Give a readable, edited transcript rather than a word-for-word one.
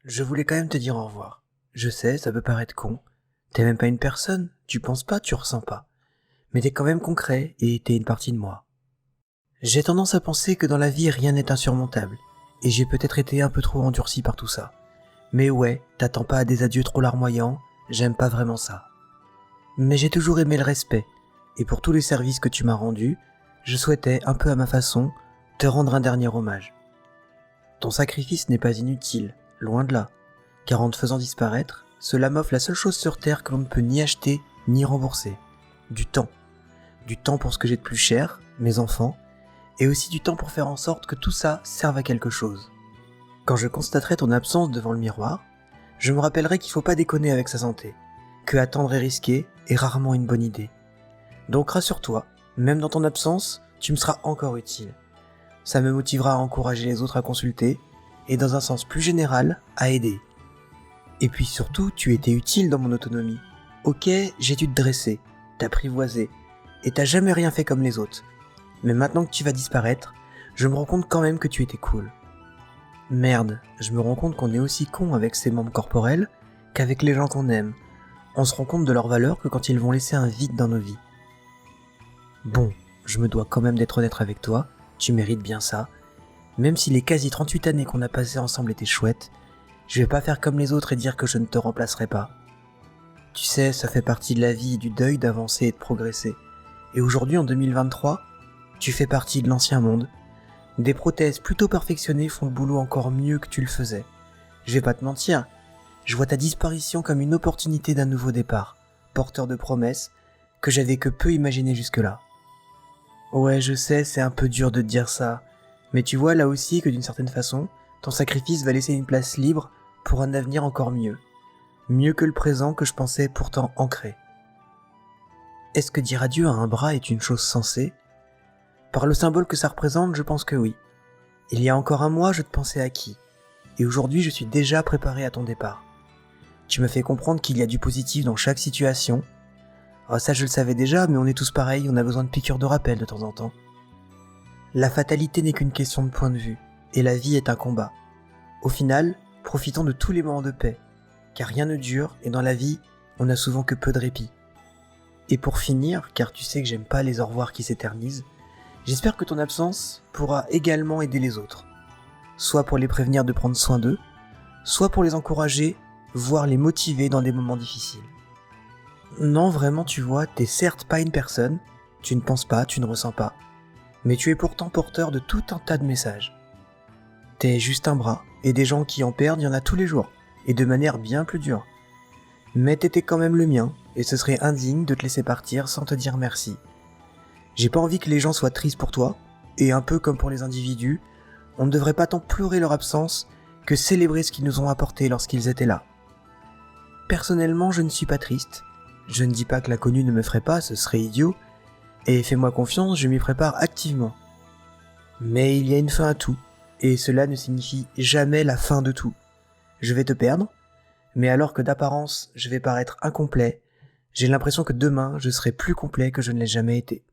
Je voulais quand même te dire au revoir. Je sais, ça peut paraître con. T'es même pas une personne, tu penses pas, tu ressens pas. Mais t'es quand même concret et t'es une partie de moi. J'ai tendance à penser que dans la vie rien n'est insurmontable. Et j'ai peut-être été un peu trop endurci par tout ça. Mais ouais, t'attends pas à des adieux trop larmoyants, j'aime pas vraiment ça. Mais j'ai toujours aimé le respect. Et pour tous les services que tu m'as rendus, je souhaitais, un peu à ma façon, te rendre un dernier hommage. Ton sacrifice n'est pas inutile, loin de là. Car en te faisant disparaître, cela m'offre la seule chose sur Terre que l'on ne peut ni acheter ni rembourser. Du temps. Du temps pour ce que j'ai de plus cher, mes enfants, et aussi du temps pour faire en sorte que tout ça serve à quelque chose. Quand je constaterai ton absence devant le miroir, je me rappellerai qu'il faut pas déconner avec sa santé, que attendre est risqué et rarement une bonne idée. Donc rassure-toi, même dans ton absence, tu me seras encore utile. Ça me motivera à encourager les autres à consulter, et dans un sens plus général, à aider. Et puis surtout, tu étais utile dans mon autonomie. Ok, j'ai dû te dresser, t'apprivoiser, et t'as jamais rien fait comme les autres. Mais maintenant que tu vas disparaître, je me rends compte quand même que tu étais cool. Merde, je me rends compte qu'on est aussi con avec ses membres corporels qu'avec les gens qu'on aime. On se rend compte de leur valeur que quand ils vont laisser un vide dans nos vies. Bon, je me dois quand même d'être honnête avec toi, tu mérites bien ça. Même si les quasi 38 années qu'on a passées ensemble étaient chouettes, je vais pas faire comme les autres et dire que je ne te remplacerai pas. Tu sais, ça fait partie de la vie et du deuil d'avancer et de progresser. Et aujourd'hui, en 2023, tu fais partie de l'ancien monde. Des prothèses plutôt perfectionnées font le boulot encore mieux que tu le faisais. Je vais pas te mentir, je vois ta disparition comme une opportunité d'un nouveau départ, porteur de promesses que j'avais que peu imaginé jusque-là. Ouais, je sais, c'est un peu dur de te dire ça, mais tu vois là aussi que d'une certaine façon, ton sacrifice va laisser une place libre pour un avenir encore mieux. Mieux que le présent que je pensais pourtant ancré. Est-ce que dire adieu à un bras est une chose sensée ? Par le symbole que ça représente, je pense que oui. Il y a encore un mois, je te pensais acquis. Et aujourd'hui, je suis déjà préparé à ton départ. Tu me fais comprendre qu'il y a du positif dans chaque situation. Ah, ça, je le savais déjà, mais on est tous pareils, on a besoin de piqûres de rappel de temps en temps. La fatalité n'est qu'une question de point de vue, et la vie est un combat. Au final, profitons de tous les moments de paix, car rien ne dure, et dans la vie, on n'a souvent que peu de répit. Et pour finir, car tu sais que j'aime pas les au revoir qui s'éternisent, j'espère que ton absence pourra également aider les autres. Soit pour les prévenir de prendre soin d'eux, soit pour les encourager, voire les motiver dans des moments difficiles. Non, vraiment, tu vois, t'es certes pas une personne, tu ne penses pas, tu ne ressens pas, mais tu es pourtant porteur de tout un tas de messages. T'es juste un bras, et des gens qui en perdent, il y en a tous les jours, et de manière bien plus dure. Mais t'étais quand même le mien, et ce serait indigne de te laisser partir sans te dire merci. J'ai pas envie que les gens soient tristes pour toi, et un peu comme pour les individus, on ne devrait pas tant pleurer leur absence que célébrer ce qu'ils nous ont apporté lorsqu'ils étaient là. Personnellement, je ne suis pas triste. Je ne dis pas que l'inconnu ne me ferait pas, ce serait idiot, et fais-moi confiance, je m'y prépare activement. Mais il y a une fin à tout, et cela ne signifie jamais la fin de tout. Je vais te perdre, mais alors que d'apparence je vais paraître incomplet, j'ai l'impression que demain je serai plus complet que je ne l'ai jamais été.